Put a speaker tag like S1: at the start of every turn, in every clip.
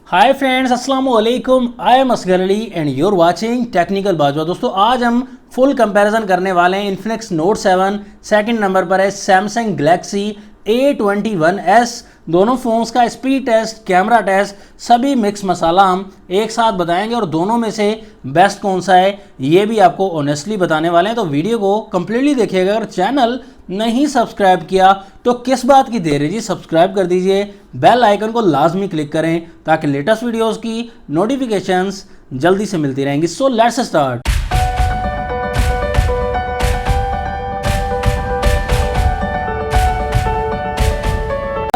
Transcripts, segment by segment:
S1: हाय friends, अस्सलाम वालेकुम। I am Asgar Ali and you're watching technical Bajwa. दोस्तों, आज हम फुल कंपैरिजन करने वाले हैं। इन्फिनिक्स नोट 7 सेकंड नंबर पर है, सैमसंग गैलेक्सी A21s। दोनों फ़ोन्स का स्पीड टेस्ट, कैमरा टेस्ट, सभी मिक्स मसाला हम एक साथ बताएंगे और दोनों में से बेस्ट कौन सा है ये भी आपको ऑनेस्टली बताने वाले हैं। तो वीडियो को कंप्लीटली देखिएगा। अगर चैनल नहीं सब्सक्राइब किया तो किस बात की देर है जी, सब्सक्राइब कर दीजिए, बेल आइकन को लाजमी क्लिक करें ताकि लेटेस्ट वीडियोस की नोटिफिकेशंस जल्दी से मिलती रहेंगी। So let's start.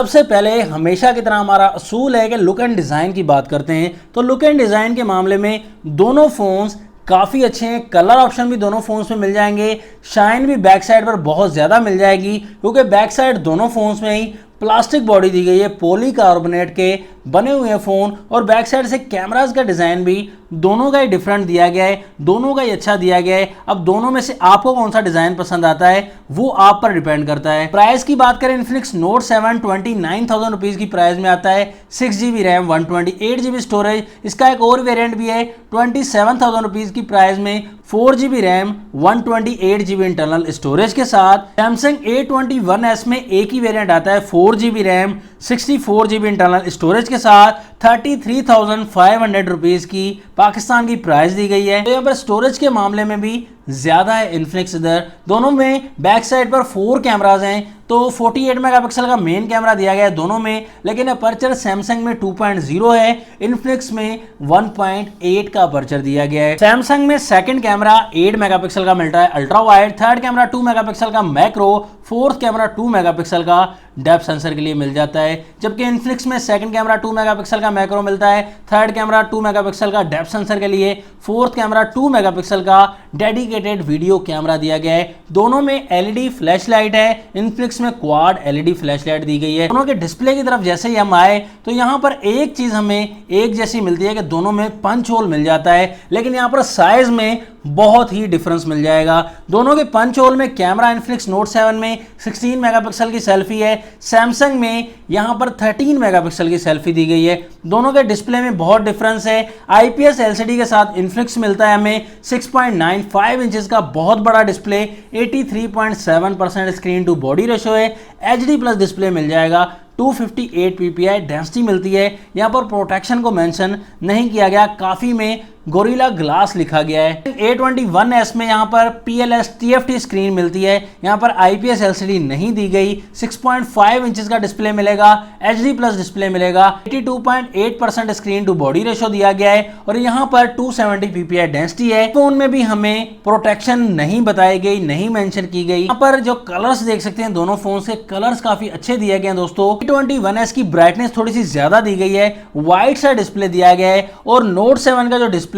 S1: सबसे पहले हमेशा की तरह हमारा असूल है कि लुक एंड डिज़ाइन की बात करते हैं। तो लुक एंड डिज़ाइन के मामले में दोनों फ़ोन्स काफ़ी अच्छे हैं। कलर ऑप्शन भी दोनों फ़ोन्स में मिल जाएंगे। शाइन भी बैक साइड पर बहुत ज़्यादा मिल जाएगी क्योंकि बैक साइड दोनों फ़ोन्स में ही प्लास्टिक बॉडी दी गई है, पॉलीकार्बोनेट के बने हुए हैं फ़ोन। और बैक साइड से कैमरास का डिज़ाइन भी दोनों का ही डिफरेंट दिया गया है, दोनों का ही अच्छा दिया गया है। अब दोनों में से आपको कौन सा डिज़ाइन पसंद आता है वो आप पर डिपेंड करता है। प्राइस की बात करें, इन्फिनिक्स नोट 7 29,000 रुपीज़ की प्राइस में आता है। 6GB RAM, 128GB storage. इसका एक और वेरिएंट भी है 27,000 रुपीज़ की प्राइस में, 4GB RAM, 128GB internal storage के साथ। सैमसंग A21s में एक ही वेरिएंट आता है, 4GB RAM, 64GB internal storage के साथ। 33,500 रुपीज़ की पाकिस्तान की प्राइस दी गई है। तो यहाँ पर स्टोरेज के मामले में भी ज़्यादा है इन्फिनिक्स इधर। दोनों में बैक साइड पर 4 कैमराज हैं, तो 48 मेगापिक्सल का मेन कैमरा दिया गया है दोनों में, लेकिन अपर्चर सैमसंग में 2.0 है, इन्फिनिक्स में 1.8 का अपर्चर दिया गया है। सैमसंग में सेकंड कैमरा 8 मेगापिक्सल का मिलता है ultra wide, third camera 2 megapixel का मैक्रो, फोर्थ कैमरा 2 मेगापिक्सल का डेप्थ सेंसर के लिए मिल जाता है। जबकि इन्फिनिक्स में सेकंड कैमरा 2 मेगापिक्सल का मैक्रो मिलता है, थर्ड कैमरा 2 मेगापिक्सल का डेप्थ सेंसर के लिए, फोर्थ कैमरा 2 मेगापिक्सल का डेडिकेटेड वीडियो कैमरा दिया गया है। दोनों में एलईडी फ्लैश लाइट है, इन्फिनिक्स में क्वाड एलईडी फ्लैश लाइट दी गई है। दोनों के डिस्प्ले की तरफ जैसे ही हम आए तो यहाँ पर एक चीज हमें एक जैसी मिलती है कि दोनों में पंच होल मिल जाता है, लेकिन यहाँ पर साइज में बहुत ही डिफरेंस मिल जाएगा। दोनों के पंच होल में कैमरा इन्फिनिक्स नोट 7 में 16 मेगापिक्सल की सेल्फी है, सैमसंग में यहाँ पर 13 मेगापिक्सल की सेल्फी दी गई है। दोनों के डिस्प्ले में बहुत डिफरेंस है। आईपीएस एलसीडी के साथ इन्फिनिक्स मिलता है हमें 6.95 इंचेस का बहुत बड़ा display, 83.7% screen to body ratio है। एचडी प्लस डिस्प्ले मिल जाएगा, 258 ppi डेंसिटी मिलती है। यहाँ पर प्रोटेक्शन को मेंशन नहीं किया गया, काफ़ी में गोरिल्ला ग्लास लिखा गया है। A21s में यहाँ पर PLS TFT स्क्रीन मिलती है, यहाँ पर IPS LCD नहीं दी गई। 6.5 इंचेस का डिस्प्ले मिलेगा, HD प्लस डिस्प्ले मिलेगा, 82.8% स्क्रीन टू बॉडी रेशो दिया गया है और यहाँ पर 270 ppi डेंसिटी है। फोन में भी हमें प्रोटेक्शन नहीं बताई गई, नहीं मेंशन की गई। यहाँ पर जो कलर्स देख सकते हैं, दोनों फोन के कलर्स काफी अच्छे दिए गए हैं दोस्तों। A21s की ब्राइटनेस थोड़ी सी ज्यादा दी गई है, वाइट सा डिस्प्ले दिया गया है और नोट 7 का जो डिस्प्ले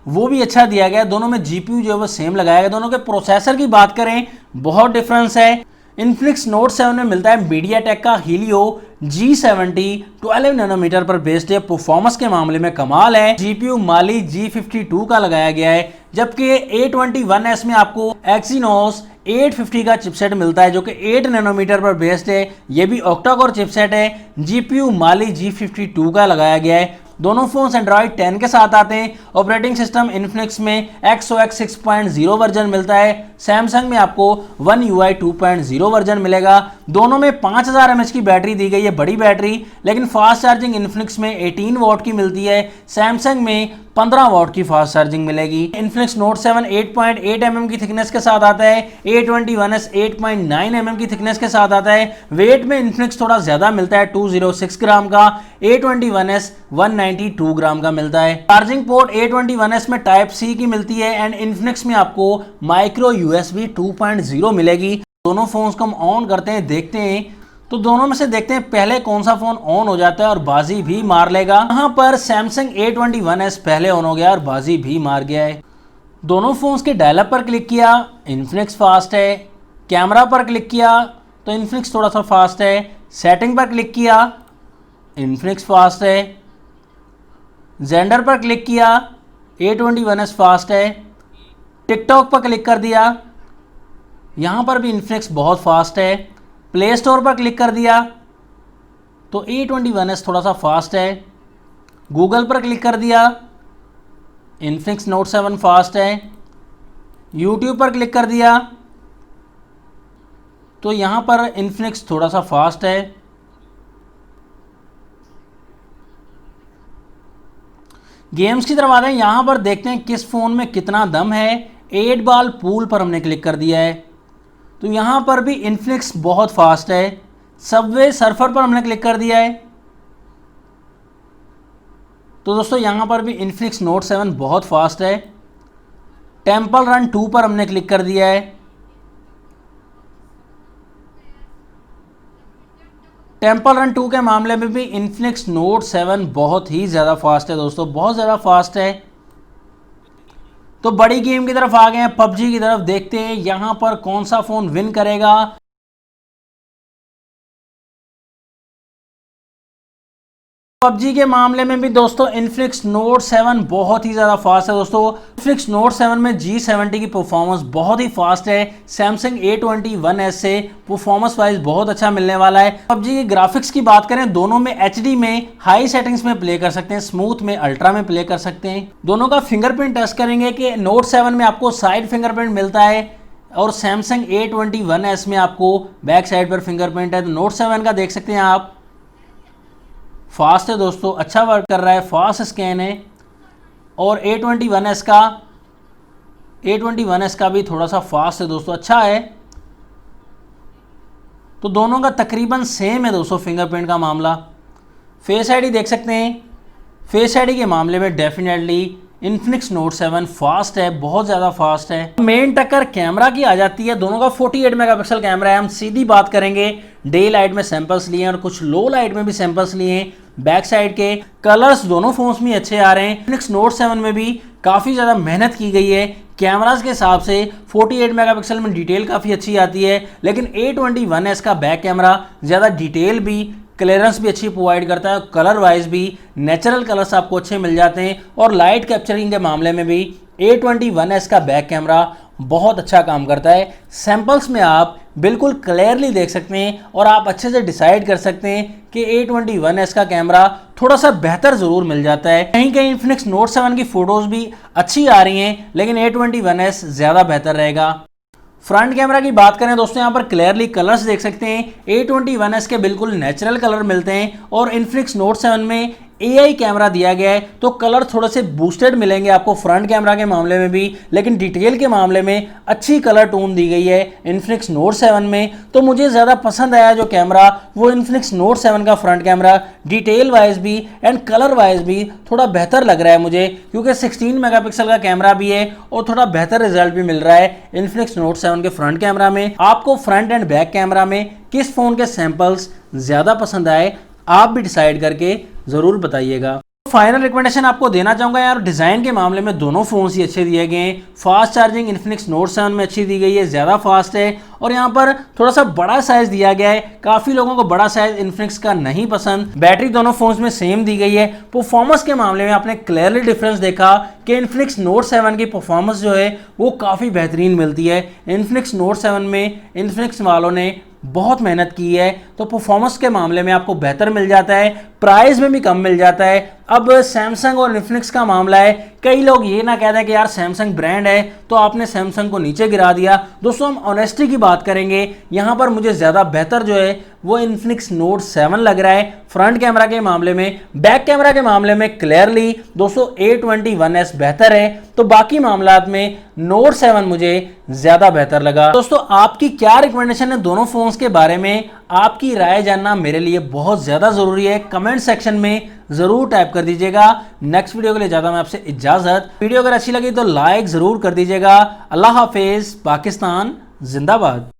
S1: वो भी अच्छा दिया गया है। दोनों में जीपीयू जो है वो सेम लगाया गया। दोनों के प्रोसेसर की बात करें, बहुत डिफरेंस है। इन्फिनिक्स नोट 7 में मिलता है मीडियाटेक का हीलियो G70 12 नैनोमीटर पर बेस्ड है। परफॉर्मेंस के मामले में कमाल है। जीपीयू माली G52 का लगाया गया है, जबकि A21s में आपको Exynos 850 का चिपसेट मिलता है जो कि 8 नैनोमीटर पर बेस्ड है। ये भी ऑक्टा कोर चिपसेट है। जीपीयू माली G52 का लगाया गया है। दोनों फोन्स एंड्रॉइड 10 के साथ आते हैं। ऑपरेटिंग सिस्टम इन्फिनिक्स में XOS 6.0 वर्जन मिलता है, सैमसंग में आपको One UI 2.0 वर्जन मिलेगा। दोनों में 5000 mAh की बैटरी दी गई है, बड़ी बैटरी, लेकिन फास्ट चार्जिंग इन्फिनिक्स में 18 वॉट की मिलती है, सैमसंग में 15 वॉट की फास्ट चार्जिंग मिलेगी। इन्फिनिक्स नोट 7 8.8 mm की थिकनेस के साथ आता है, A21s 8.9 mm की थिकनेस के साथ आता है। वेट में इन्फिनिक्स थोड़ा ज्यादा मिलता है, 206 ग्राम का, A21s 192 ग्राम का मिलता है। चार्जिंग पोर्ट A21s में टाइप सी की मिलती है एंड इन्फिनिक्स में आपको माइक्रो USB 2.0 मिलेगी। दोनों फोन्स को हम ऑन करते हैं, देखते हैं, तो दोनों में से देखते हैं पहले कौन सा फोन ऑन हो जाता है और बाजी भी मार लेगा। यहाँ पर सैमसंग A21s पहले ऑन हो गया और बाजी भी मार गया है। दोनों फोन्स के डायलअप पर क्लिक किया, इन्फिनिक्स फास्ट है। कैमरा पर क्लिक किया तो इन्फिनिक्स थोड़ा सा फास्ट है। सेटिंग पर क्लिक किया, इन्फिनिक्स फास्ट है। जेंडर पर क्लिक किया, A21s फास्ट है। टिकटॉक पर क्लिक कर दिया, यहाँ पर भी इन्फिनिक्स बहुत फास्ट है। प्ले स्टोर पर क्लिक कर दिया तो A21s थोड़ा सा फास्ट है। गूगल पर क्लिक कर दिया, इन्फिनिक्स नोट 7 फास्ट है। यूट्यूब पर क्लिक कर दिया तो यहाँ पर इन्फिनिक्स थोड़ा सा फास्ट है। गेम्स की तरफ आते हैं, यहाँ पर देखते हैं किस फ़ोन में कितना दम है। 8 बॉल पूल पर हमने क्लिक कर दिया है तो यहाँ पर भी इन्फिनिक्स बहुत फास्ट है। सबवे सर्फर पर हमने क्लिक कर दिया है तो दोस्तों यहाँ पर भी इन्फिनिक्स नोट 7 बहुत फास्ट है। टेम्पल रन 2 पर हमने क्लिक कर दिया है। टेम्पल रन 2 के मामले में भी इन्फिनिक्स नोट 7 बहुत ही ज़्यादा फास्ट है दोस्तों, बहुत ज़्यादा फास्ट है। तो बड़ी गेम की तरफ आ गए हैं, पबजी की तरफ। देखते हैं यहाँ पर कौन सा फ़ोन विन करेगा। पबजी के मामले में भी दोस्तों इन्फिनिक्स नोट 7 बहुत ही ज़्यादा फास्ट है दोस्तों। इन्फिनिक्स नोट 7 में G70 की परफॉर्मेंस बहुत ही फास्ट है। सैमसंग A20 1S से परफॉर्मेंस वाइज बहुत अच्छा मिलने वाला है। पबजी के ग्राफिक्स की बात करें, दोनों में HD में हाई सेटिंग्स में प्ले कर सकते हैं, स्मूथ में, अल्ट्रा में प्ले कर सकते हैं। दोनों का फिंगरप्रिंट टेस्ट करेंगे कि नोट 7 में आपको साइड फिंगरप्रिंट मिलता है और सैमसंग A20 1S में आपको बैक साइड पर फिंगरप्रिंट है। तो नोट 7 का देख सकते हैं आप, फास्ट है दोस्तों, अच्छा वर्क कर रहा है, फास्ट स्कैन है। और A20 1S का भी थोड़ा सा फास्ट है दोस्तों, अच्छा है। तो दोनों का तकरीबन सेम है दोस्तों फिंगरप्रिंट का मामला। फेस आईडी देख सकते हैं, फेस आईडी के मामले में डेफिनेटली इन्फिनिक्स नोट 7 फास्ट है, बहुत ज़्यादा फास्ट है। मेन टक्कर कैमरा की आ जाती है, दोनों का 48 मेगापिक्सल कैमरा है। हम सीधी बात करेंगे, डे लाइट में सैंपल्स लिए हैं और कुछ लो लाइट में भी सैंपल्स लिए हैं। बैक साइड के कलर्स दोनों फोन्स में अच्छे आ रहे हैं। इन्फिनिक्स नोट 7 में भी काफ़ी ज़्यादा मेहनत की गई है। कैमरास के हिसाब से 48 मेगापिक्सल में डिटेल काफ़ी अच्छी आती है, लेकिन A20 1S का बैक कैमरा ज़्यादा डिटेल भी, क्लियरेंस भी अच्छी प्रोवाइड करता है। कलर वाइज भी नेचुरल कलर्स आपको अच्छे मिल जाते हैं और लाइट कैप्चरिंग के मामले में भी A20 1S का बैक कैमरा बहुत अच्छा काम करता है। सैंपल्स में आप बिल्कुल क्लियरली देख सकते हैं और आप अच्छे से डिसाइड कर सकते हैं कि A20 1S का कैमरा थोड़ा सा बेहतर ज़रूर मिल जाता है। कहीं कहीं इन्फिनिक्स नोट 7 की फ़ोटोज़ भी अच्छी आ रही हैं, लेकिन A20 1S ज़्यादा बेहतर रहेगा। फ्रंट कैमरा की बात करें दोस्तों, यहाँ पर क्लियरली कलर्स देख सकते हैं। A20 1S के बिल्कुल नेचुरल कलर मिलते हैं और इन्फिनिक्स नोट 7 में AI कैमरा दिया गया है तो कलर थोड़े से बूस्टेड मिलेंगे आपको फ्रंट कैमरा के मामले में भी, लेकिन डिटेल के मामले में अच्छी कलर टोन दी गई है इन्फिनिक्स नोट 7 में। तो मुझे ज़्यादा पसंद आया जो कैमरा, वो इन्फिनिक्स नोट 7 का फ्रंट कैमरा। डिटेल वाइज भी एंड कलर वाइज भी थोड़ा बेहतर लग रहा है मुझे, क्योंकि 16 मेगापिक्सल का कैमरा भी है और थोड़ा बेहतर रिजल्ट भी मिल रहा है इन्फिनिक्स नोट 7 के फ्रंट कैमरा में। आपको फ्रंट एंड बैक कैमरा में किस फ़ोन के सैंपल्स ज़्यादा पसंद आए, आप भी डिसाइड करके ज़रूर बताइएगा। फाइनल रिकमेंडेशन आपको देना चाहूँगा यार, डिज़ाइन के मामले में दोनों फ़ोन्स ही अच्छे दिए गए हैं। फास्ट चार्जिंग इन्फिनिक्स नोट 7 में अच्छी दी गई है, ज़्यादा फास्ट है। और यहाँ पर थोड़ा सा बड़ा साइज़ दिया गया है, काफ़ी लोगों को बड़ा साइज़ इन्फिनिक्स का नहीं पसंद। बैटरी दोनों फ़ोन्स में सेम दी गई है। परफॉर्मेंस के मामले में आपने क्लियरली डिफरेंस देखा कि इन्फिनिक्स नोट 7 की परफॉर्मेंस जो है वो काफ़ी बेहतरीन मिलती है। इन्फिनिक्स नोट 7 में इन्फिनिक्स वालों ने बहुत मेहनत की है, तो परफॉर्मेंस के मामले में आपको बेहतर मिल जाता है, प्राइस में भी कम मिल जाता है। अब सैमसंग और इन्फिनिक्स का मामला है, कई लोग ये ना कहते हैं कि यार सैमसंग ब्रांड है तो आपने सैमसंग को नीचे गिरा दिया। दोस्तों हम ऑनेस्टी की बात करेंगे, यहाँ पर मुझे ज़्यादा बेहतर जो है वो इन्फिनिक्स नोट 7 लग रहा है फ्रंट कैमरा के मामले में। बैक कैमरा के मामले में क्लियरली दोस्तों A20 1S बेहतर है, तो बाकी मामलात में नोट 7 मुझे ज़्यादा बेहतर लगा। दोस्तों आपकी क्या रिकमेंडेशन है दोनों फ़ोन्स के बारे में, आपकी राय जानना मेरे लिए बहुत ज़्यादा ज़रूरी है। कमेंट सेक्शन में ज़रूर टाइप कर दीजिएगा। नेक्स्ट वीडियो के लिए ज़्यादा मैं आपसे इजाज़त। वीडियो अगर अच्छी लगी तो लाइक ज़रूर कर दीजिएगा। अल्लाह हाफिज़, पाकिस्तान जिंदाबाद।